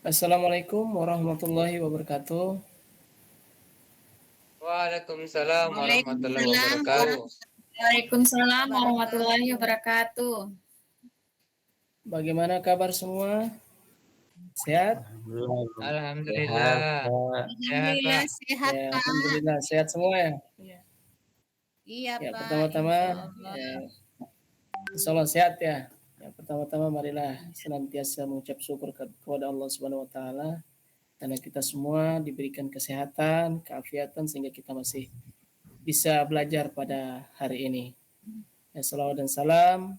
Assalamualaikum warahmatullahi wabarakatuh. Waalaikumsalam warahmatullahi Waalaikumsalam wabarakatuh. warahmatullahi Waalaikumsalam wabarakatuh. warahmatullahi wabarakatuh. Bagaimana kabar semua? Sehat? Alhamdulillah sehat, Alhamdulillah. Pak. Sehat, Alhamdulillah Pak. sehat, Ya, Pak. alhamdulillah sehat semua ya. Ya, Iya, ya Pak. pertama-tama Insya Allah. insya Allah sehat ya. Ya, pertama-tama marilah senantiasa mengucap syukur kepada Allah Subhanahu wa taala karena kita semua diberikan kesehatan, keafiatan sehingga kita masih bisa belajar pada hari ini. Ya, salawat dan salam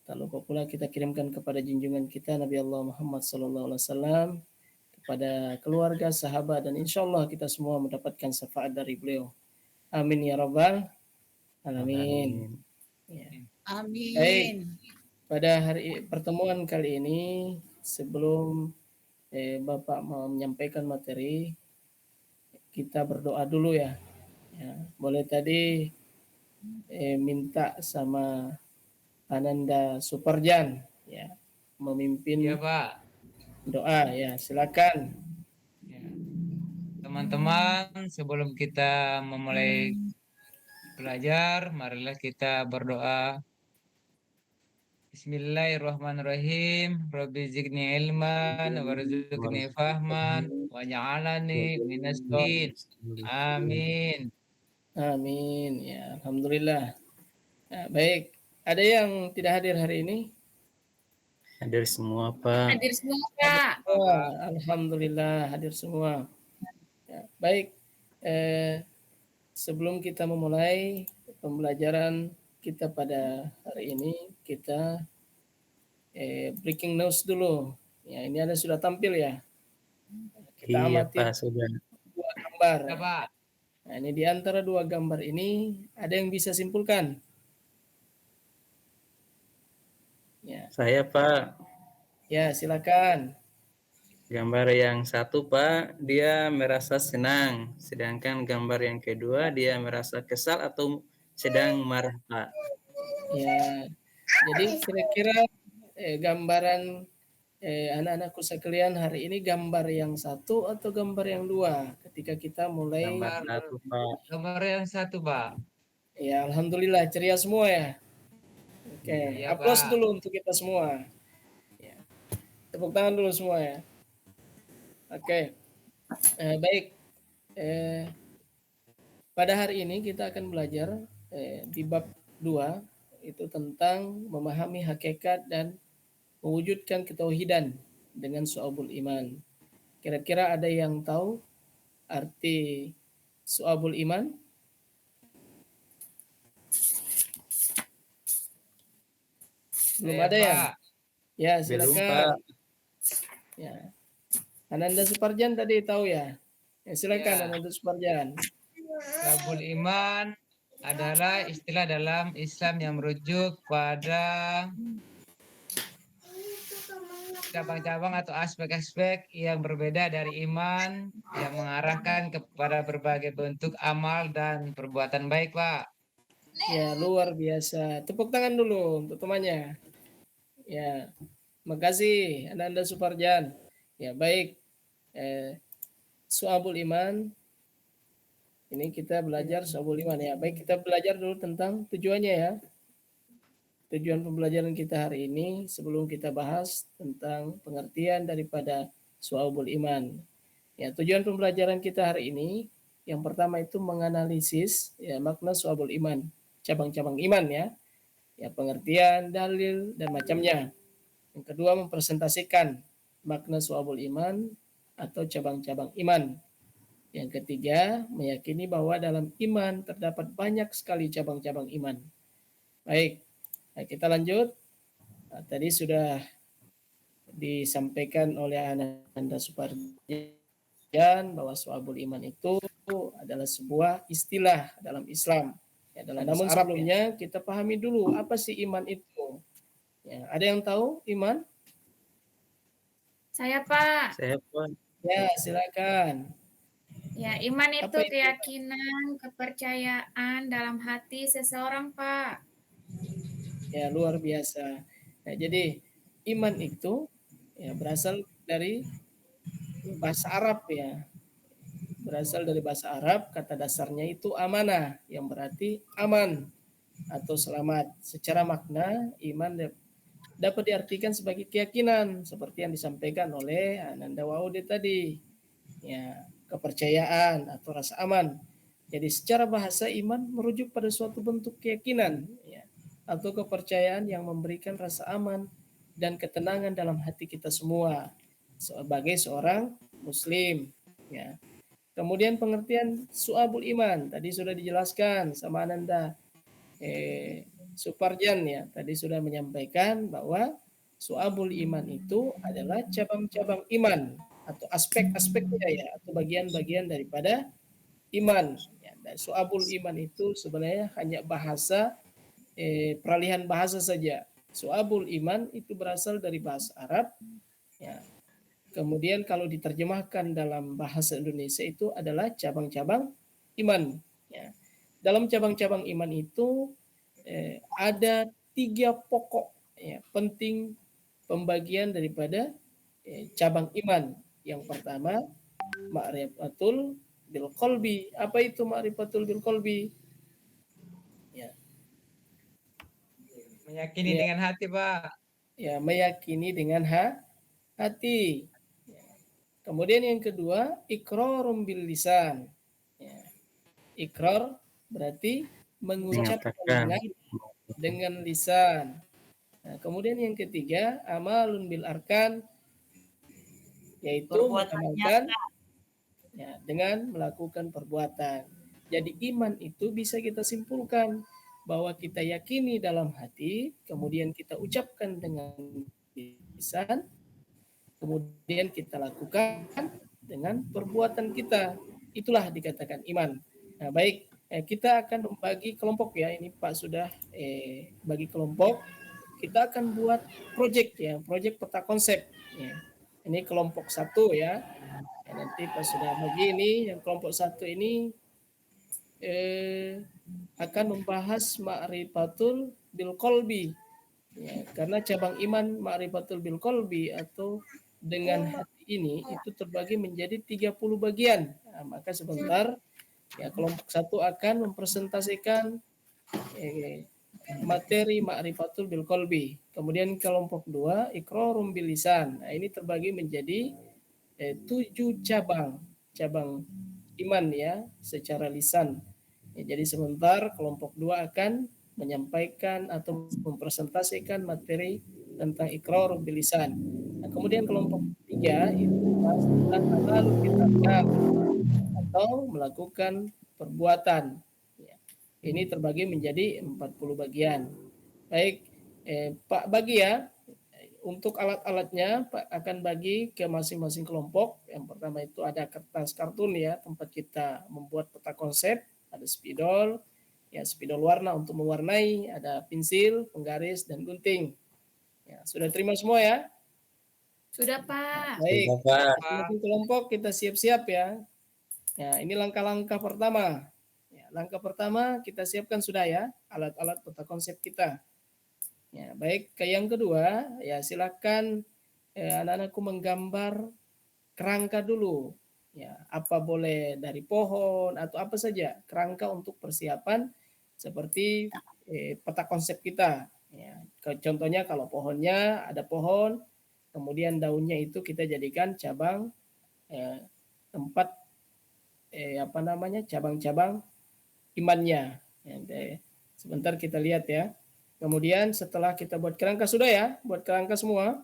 tak lupa pula kita kirimkan kepada junjungan kita Nabi Allah Muhammad SAW, kepada keluarga, sahabat, dan insya Allah kita semua mendapatkan syafaat dari beliau. Amin ya Rabbal Alamin. Amin. Ya. Baik, Amin. pada hari pertemuan kali ini sebelum Bapak mau menyampaikan materi, kita berdoa dulu ya. Ya, boleh tadi minta sama Ananda Suparjan ya Iya, memimpin Pak. doa ya, silakan. Ya. Teman-teman, sebelum kita memulai belajar, marilah kita berdoa. Bismillahirrahmanirrahim. Rabbi zidni ilman, warzuqni fahman, waj'alani minas sholihin. Amin. Amin ya, alhamdulillah. Nah, baik, ada yang tidak hadir hari ini? Hadir semua, Pak. Hadir semua, Hadir Pak. semua, Pak. Alhamdulillah hadir semua. Ya, baik, eh, sebelum kita memulai pembelajaran kita pada hari ini, kita breaking news dulu. Ya, ini ada sudah tampil ya. Kita Iya, amati Pak, sudah. dua gambar. Ya, Pak. Nah, ini di antara dua gambar ini ada yang bisa simpulkan? Ya, Saya, Pak, ya silakan. gambar yang satu, Pak, dia merasa senang. Sedangkan gambar yang kedua, dia merasa kesal atau sedang marah, Pak. Ya, jadi kira-kira gambaran anak-anakku sekalian hari ini gambar yang satu atau gambar yang dua ketika kita mulai. Gambar Gambar, satu, Pak. gambar yang satu, Pak. Ya, alhamdulillah ceria semua ya. Oke, Iya. Iya, aplaus Pak. dulu untuk kita semua. Ya, tepuk tangan dulu semua ya. Oke, baik. Eh, pada hari ini kita akan belajar di bab 2 itu tentang memahami hakikat dan mewujudkan ketauhidan dengan su'abul iman. Kira-kira ada yang tahu arti su'abul iman? Belum Saya, ada ya? Pak. Ya, Belum, silakan. Pak. Ya. Ananda Suparjan tadi tahu ya? Ya, silakan Ya. Ananda Suparjan. Babul iman adalah istilah dalam Islam yang merujuk pada cabang-cabang atau aspek-aspek yang berbeda dari iman yang mengarahkan kepada berbagai bentuk amal dan perbuatan baik, Pak. Ya, luar biasa. Tepuk tangan dulu untuk temannya. Ya, makasih Ananda Suparjan. Ya, baik. Su'abul iman. Ini kita belajar su'abul iman ya. Baik, kita belajar dulu tentang tujuannya ya. Tujuan pembelajaran kita hari ini sebelum kita bahas tentang pengertian daripada su'abul iman. Ya, tujuan pembelajaran kita hari ini yang pertama itu menganalisis ya makna su'abul iman, cabang-cabang iman ya. Ya, pengertian, dalil dan macamnya. Yang kedua mempresentasikan makna su'abul iman atau cabang-cabang iman. Yang ketiga, meyakini bahwa dalam iman terdapat banyak sekali cabang-cabang iman. Baik, nah kita lanjut. Nah, tadi sudah disampaikan oleh Ananda Suparjan bahwa su'abul iman itu adalah sebuah istilah dalam Islam. Ya, dalam namun sebelumnya kita pahami dulu apa sih iman itu. Ya, ada yang tahu iman? Saya, Pak. Saya, Pak. Ya, silakan. Ya, iman itu Apa itu? keyakinan, kepercayaan dalam hati seseorang, Pak. Ya, luar biasa. Nah, jadi iman itu ya berasal dari bahasa Arab ya. Berasal dari bahasa Arab, kata dasarnya itu amanah, yang berarti aman atau selamat. Secara makna, iman dapat diartikan sebagai keyakinan, seperti yang disampaikan oleh Ananda Waude tadi. Ya, kepercayaan atau rasa aman. Jadi secara bahasa iman merujuk pada suatu bentuk keyakinan ya, atau kepercayaan yang memberikan rasa aman dan ketenangan dalam hati kita semua sebagai seorang muslim ya. Kemudian pengertian su'abul iman tadi sudah dijelaskan sama Ananda Suparjan ya, tadi sudah menyampaikan bahwa su'abul iman itu adalah cabang-cabang iman atau aspek-aspeknya ya, atau bagian-bagian daripada iman. Ya, dan su'abul iman itu sebenarnya hanya bahasa peralihan bahasa saja. Su'abul iman itu berasal dari bahasa Arab. Ya. Kemudian kalau diterjemahkan dalam bahasa Indonesia itu adalah cabang-cabang iman. Ya. Dalam cabang-cabang iman itu ada 3 pokok ya, penting pembagian daripada cabang iman. Yang pertama, ma'rifatul bil qalbi. Apa itu ma'rifatul bil qalbi? Ya. Meyakini Ya. dengan hati, Pak. Ya, meyakini dengan hati. Ya. Kemudian yang kedua, iqrarum bil lisan. Ya. Ikrar berarti mengucapkan Mengatakan. dengan lisan. Nah, kemudian yang ketiga, amalun bil arkan, yaitu mengamalkan ya, dengan melakukan perbuatan. Jadi iman itu bisa kita simpulkan bahwa kita yakini dalam hati, kemudian kita ucapkan dengan lisan, kemudian kita lakukan dengan perbuatan kita. Itulah dikatakan iman. Nah, baik, kita akan membagi kelompok ya. Ini Pak sudah bagi kelompok. Kita akan buat proyek ya, proyek peta konsep. Ya. Ini kelompok 1 ya. Nanti pas sudah bagi ini, yang kelompok 1 ini akan membahas ma'rifatul bil qalbi. Ya, karena cabang iman ma'rifatul bil qalbi atau dengan hati ini itu terbagi menjadi 30 bagian. Nah, maka sebentar ya kelompok 1 akan mempresentasikan materi ma'rifatul bil qalbi. Kemudian kelompok 2 iqrarum bil lisan. Nah, ini terbagi menjadi 7 cabang iman ya secara lisan. Ya, jadi sebentar kelompok 2 akan menyampaikan atau mempresentasikan materi tentang iqrar bil lisan. Nah, kemudian kelompok 3 itu membahas tentang amalul bil arkan atau melakukan perbuatan. Ya. Ini terbagi menjadi 40 bagian. Baik, Pak bagi ya. Untuk alat-alatnya Pak akan bagi ke masing-masing kelompok. Yang pertama itu ada kertas kartun ya, tempat kita membuat peta konsep, ada spidol, ya spidol warna untuk mewarnai, ada pensil, penggaris dan gunting. Ya, sudah terima semua ya? Sudah, Pak. Baik, Pak. masing-masing kelompok kita siap-siap ya. Ya, ini langkah-langkah pertama. Ya, langkah pertama kita siapkan sudah ya, alat-alat peta konsep kita. Ya, baik, ke yang kedua, ya silakan anak-anakku menggambar kerangka dulu. Ya, apa boleh dari pohon atau apa saja kerangka untuk persiapan seperti peta konsep kita. Ya, contohnya kalau pohonnya ada pohon, kemudian daunnya itu kita jadikan cabang tempat apa namanya cabang-cabang imannya. Ya, sebentar kita lihat ya. Kemudian setelah kita buat kerangka sudah ya, buat kerangka semua.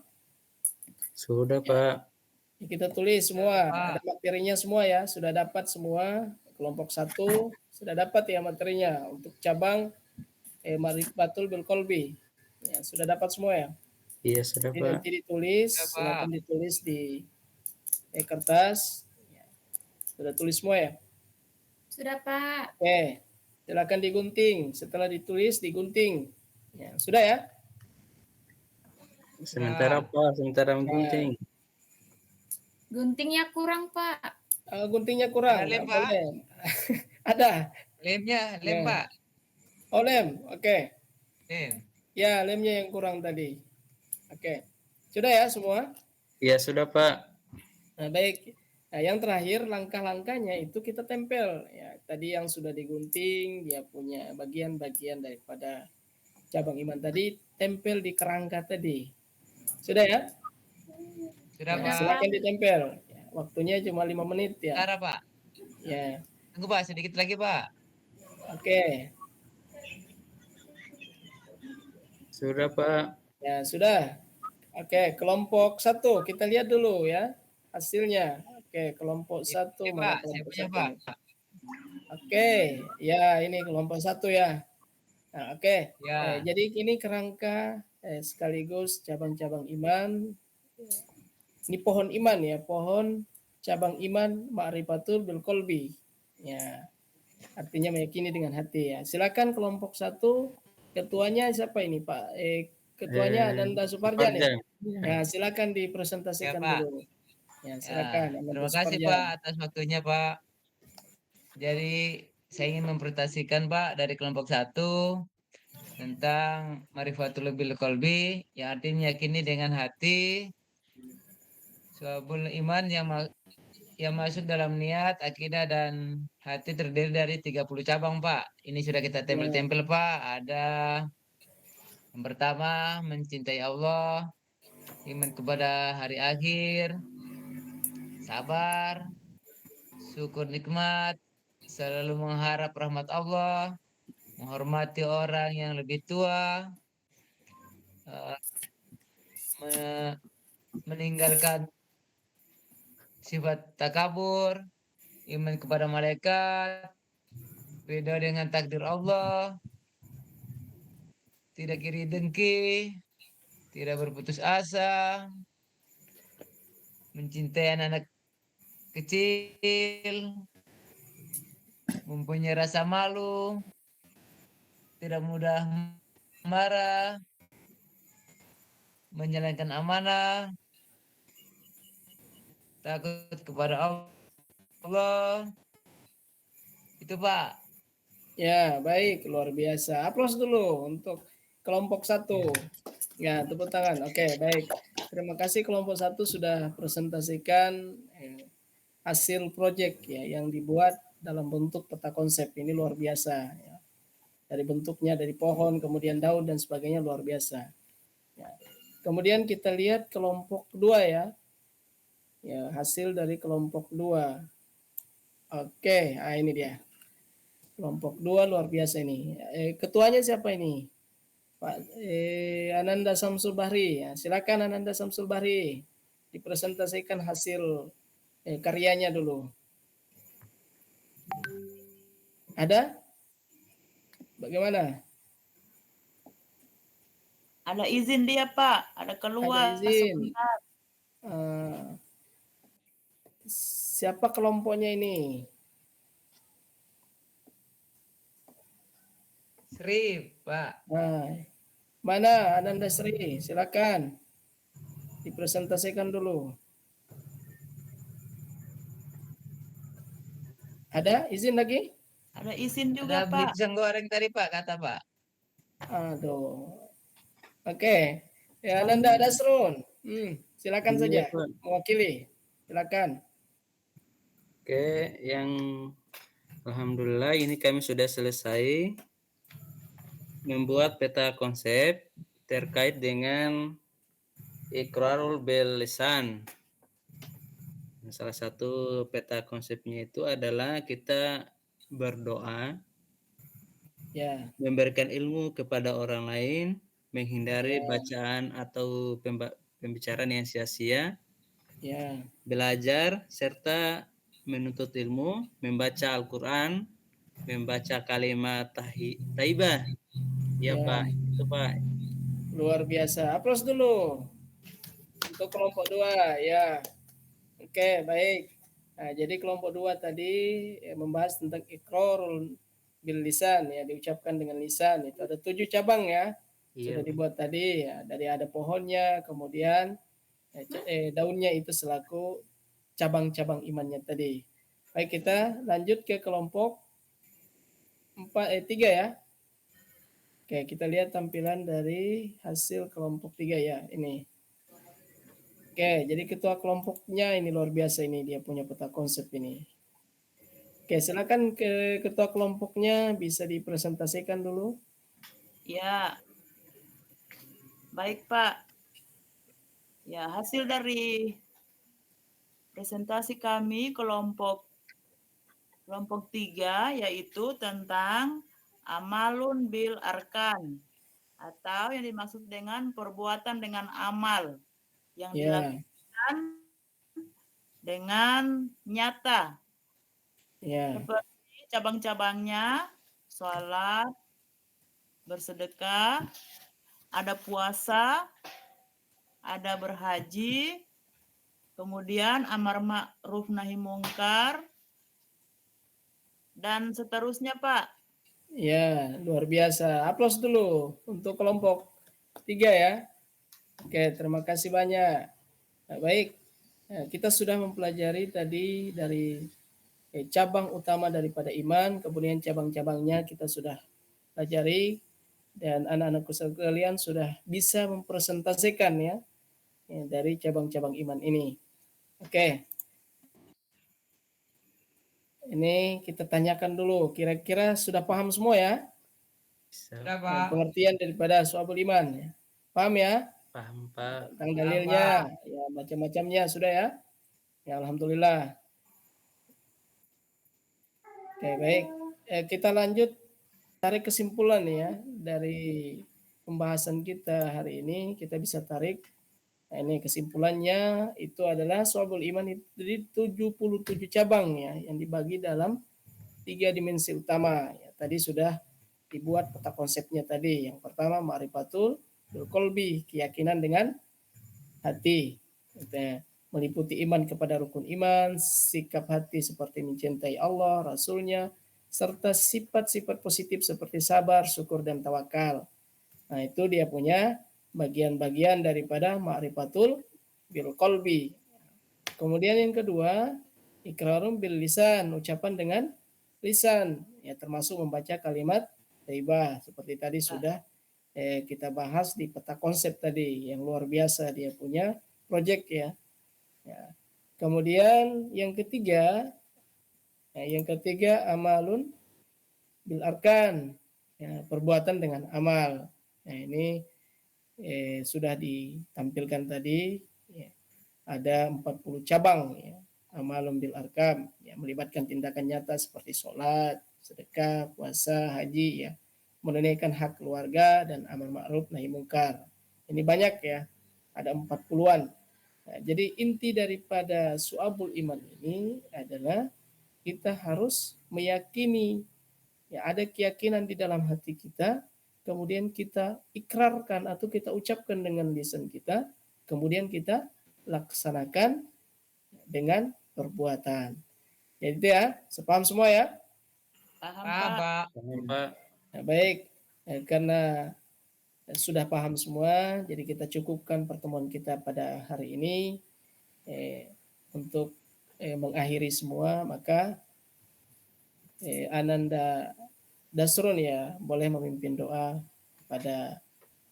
Sudah, Pak. Kita tulis semua, Pak. ada materinya semua ya, sudah dapat semua. Kelompok 1 sudah dapat ya materinya untuk cabang ma'rifatul bil qalbi. Ya, sudah dapat semua ya. Iya, sudah, Jadi Pak. nanti ditulis, Sudah, Pak. silakan ditulis di kertas. Ya, sudah tulis semua ya. Sudah, Pak. Oke, silakan digunting. Setelah ditulis digunting. Ya, sudah ya. Sementara, Pak. Sementara menggunting. Guntingnya kurang, Pak. Guntingnya kurang. Ada lem, nggak Pak? boleh. Ada. Lemnya, lem, Ya. Pak. Oh, lem. Oke. Lem. Ya, lemnya yang kurang tadi. Oke. Sudah ya semua? Iya, sudah, Pak. Nah, baik. Nah, yang terakhir langkah-langkahnya itu kita tempel ya. Tadi yang sudah digunting, dia punya bagian-bagian daripada cabang iman tadi tempel di kerangka tadi. Sudah ya? Sudah, Ya, Sudah, Pak. Pak. silakan ditempel. Ya, waktunya cuma 5 menit ya. Cara, Pak. Ya, Tunggu, Pak, sedikit lagi, Pak. oke. Sudah, Pak. Ya, sudah. Oke, kelompok 1 kita lihat dulu ya hasilnya. Oke, kelompok Ya, 1 oke, mana Pak. Saya kelompok punya, 1 Pak. ini? Oke, ya ini kelompok 1 ya. Nah, oke. Ya. Jadi ini kerangka sekaligus cabang-cabang iman. Ini pohon iman ya, pohon cabang iman ma'rifatul bil qalbi. Ya, artinya meyakini dengan hati ya. Silakan kelompok 1 ketuanya siapa ini, Pak? Ketuanya Ananda Suparjan ya. Suparjan. Ya. Ya, silakan Ya, dipresentasikan Pak. dulu. Ya, Ya. silakan Ananda Terima kasih, Pak, Suparjan. atas waktunya, Pak. Jadi, saya ingin mempresentasikan, Pak, dari kelompok 1 tentang Marifatul Bil Qalbi, yang artinya yakini dengan hati, suabul iman yang masuk dalam niat, akidah, dan hati terdiri dari 30 cabang, Pak. Ini sudah kita Ya, tempel-tempel, Pak. Ada yang pertama, mencintai Allah, iman kepada hari akhir, sabar, syukur nikmat, selalu mengharap rahmat Allah, menghormati orang yang lebih tua, eh, me- meninggalkan sifat takabur, iman kepada malaikat, ridho dengan takdir Allah, tidak iri dengki, tidak berputus asa, mencintai anak-anak kecil, mempunyai rasa malu, tidak mudah marah, menjalankan amanah, takut kepada Allah. Itu, Pak. ya baik, luar biasa. Aplaus dulu untuk kelompok 1. Ya, tepuk tangan. Oke, baik. Terima kasih kelompok 1 sudah presentasikan hasil proyek ya yang dibuat dalam bentuk peta konsep. Ini luar biasa ya. Dari bentuknya dari pohon, kemudian daun dan sebagainya luar biasa. Ya. Kemudian kita lihat kelompok 2 ya. Ya, hasil dari kelompok 2. Oke, nah ini dia. Kelompok 2 luar biasa ini. Ketuanya siapa ini? Pak Ananda Samsul Bahri. Ya, silakan Ananda Samsul Bahri dipresentasikan hasil karyanya dulu. Ada? Bagaimana? Ada izin dia, Pak. Ada Ada keluar izin. sebentar. Siapa kelompoknya ini? Sri, Pak. Nah, mana Ananda Sri? Silakan dipresentasikan dulu. Ada izin lagi? Ada izin Ada juga, beli Pak. pisang goreng tadi, Pak, kata Pak. Aduh. Oke. Ya, Ananda Dasrun. Silakan Iya, saja Pak. mewakili. Silakan. Oke, yang alhamdulillah ini kami sudah selesai membuat peta konsep terkait dengan Iqrarul bil lisan. Salah satu peta konsepnya itu adalah kita berdoa, Ya, memberikan ilmu kepada orang lain, menghindari ya, bacaan atau pembicaraan yang sia-sia, ya, belajar serta menuntut ilmu, membaca Al-Quran, membaca kalimat taibah. Ya, ya. Pak, itu Pak. Luar biasa. Aplaus dulu untuk kelompok 2. Ya. Oke, baik. Nah, jadi kelompok 2 tadi membahas tentang iqrarul bil lisan ya, diucapkan dengan lisan. Itu ada 7 cabang ya. Iya, Sudah Pak. dibuat tadi ya, dari ada pohonnya, kemudian daunnya itu selaku cabang-cabang imannya tadi. Baik, kita lanjut ke kelompok 3 ya. Oke, kita lihat tampilan dari hasil kelompok 3 ya. Ini. Oke, jadi ketua kelompoknya ini luar biasa ini, dia punya peta konsep ini. Oke, silakan ke ketua kelompoknya bisa dipresentasikan dulu. Ya, baik Pak. Ya, hasil dari presentasi kami kelompok 3 yaitu tentang amalun bil arkan atau yang dimaksud dengan perbuatan dengan amal yang Ya, dilakukan dengan nyata ya, seperti cabang-cabangnya sholat, bersedekah, ada puasa, ada berhaji, kemudian amar ma'ruf nahi mungkar, dan seterusnya Pak. ya, luar biasa. Aplaus dulu untuk kelompok 3 ya. Oke, terima kasih banyak. Nah, baik, nah, kita sudah mempelajari tadi dari cabang utama daripada iman, kemudian cabang-cabangnya kita sudah pelajari, dan anak-anakku sekalian sudah bisa mempresentasikan ya, dari cabang-cabang iman ini. Oke, ini kita tanyakan dulu, kira-kira sudah paham semua ya? Bisa. Sudah, Pak. Pengertian daripada soal iman. Ya. Paham ya? Paham, Pak. Tentang dalilnya, ya macam-macamnya sudah ya? Ya alhamdulillah. Oke baik, kita lanjut tarik kesimpulan ya dari pembahasan kita hari ini. Kita bisa tarik, nah, ini kesimpulannya itu adalah Syu'abul Iman itu dari 77 cabang ya yang dibagi dalam 3 dimensi utama. Ya, tadi sudah dibuat peta konsepnya tadi. Yang pertama ma'rifatul bil qalbi, keyakinan dengan hati. Gitu, meliputi iman kepada rukun iman, sikap hati seperti mencintai Allah, Rasulnya, serta sifat-sifat positif seperti sabar, syukur, dan tawakal. Nah, itu dia punya bagian-bagian daripada ma'rifatul bil qalbi. Kemudian yang kedua, iqrarun bil lisan, ucapan dengan lisan, ya termasuk membaca kalimat thayyibah seperti tadi sudah kita bahas di peta konsep tadi yang luar biasa dia punya project ya. Ya. Kemudian yang ketiga, amalun bil arkan, ya, perbuatan dengan amal. Nah, ini sudah ditampilkan tadi, ya, ada 40 cabang ya, amalun bil arkan, ya, melibatkan tindakan nyata seperti sholat, sedekah, puasa, haji, ya, menunaikan hak keluarga dan amar ma'ruf nahi mungkar. Ini banyak ya, ada 40-an. Nah, jadi inti daripada Syu'abul Iman ini adalah kita harus meyakini, ya ada keyakinan di dalam hati kita, kemudian kita ikrarkan atau kita ucapkan dengan lisan kita, kemudian kita laksanakan dengan perbuatan. Jadi ya, sepaham semua ya? Paham Paham, Pak. Pak. Paham, Pak. Nah, baik, karena sudah paham semua, jadi kita cukupkan pertemuan kita pada hari ini untuk mengakhiri semua. Maka Ananda Dasrun ya boleh memimpin doa pada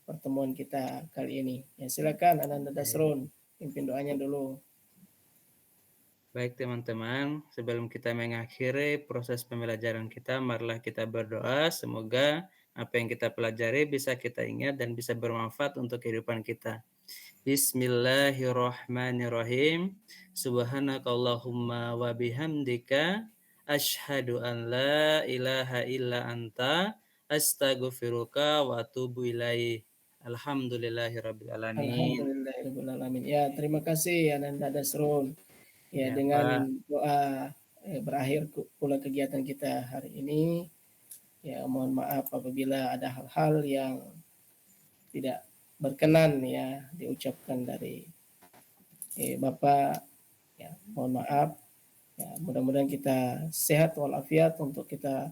pertemuan kita kali ini. Ya, silakan Ananda Dasrun, pimpin doanya dulu. Baik teman-teman, sebelum kita mengakhiri proses pembelajaran kita, marilah kita berdoa semoga apa yang kita pelajari bisa kita ingat dan bisa bermanfaat untuk kehidupan kita. Bismillahirrahmanirrahim. Subhanakallahumma wa bihamdika asyhadu an la ilaha illa anta astaghfiruka wa atubu ilaih. Alhamdulillahirabbil alamin. Alhamdulillahirobbilalamin. Ya, terima kasih Ananda Dasrun. Ya, Ya, dengan Pak. doa berakhir pula kegiatan kita hari ini. Ya, mohon maaf apabila ada hal-hal yang tidak berkenan ya diucapkan dari Bapak. Ya, mohon maaf. Ya, mudah-mudahan kita sehat walafiat untuk kita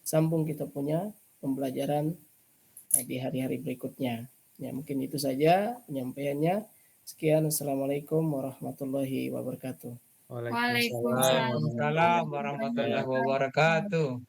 sambung kita punya pembelajaran di hari-hari berikutnya. Ya, mungkin itu saja penyampaiannya. Sekian, Assalamualaikum warahmatullahi wabarakatuh. Waalaikumsalam. Waalaikumsalam warahmatullahi wabarakatuh.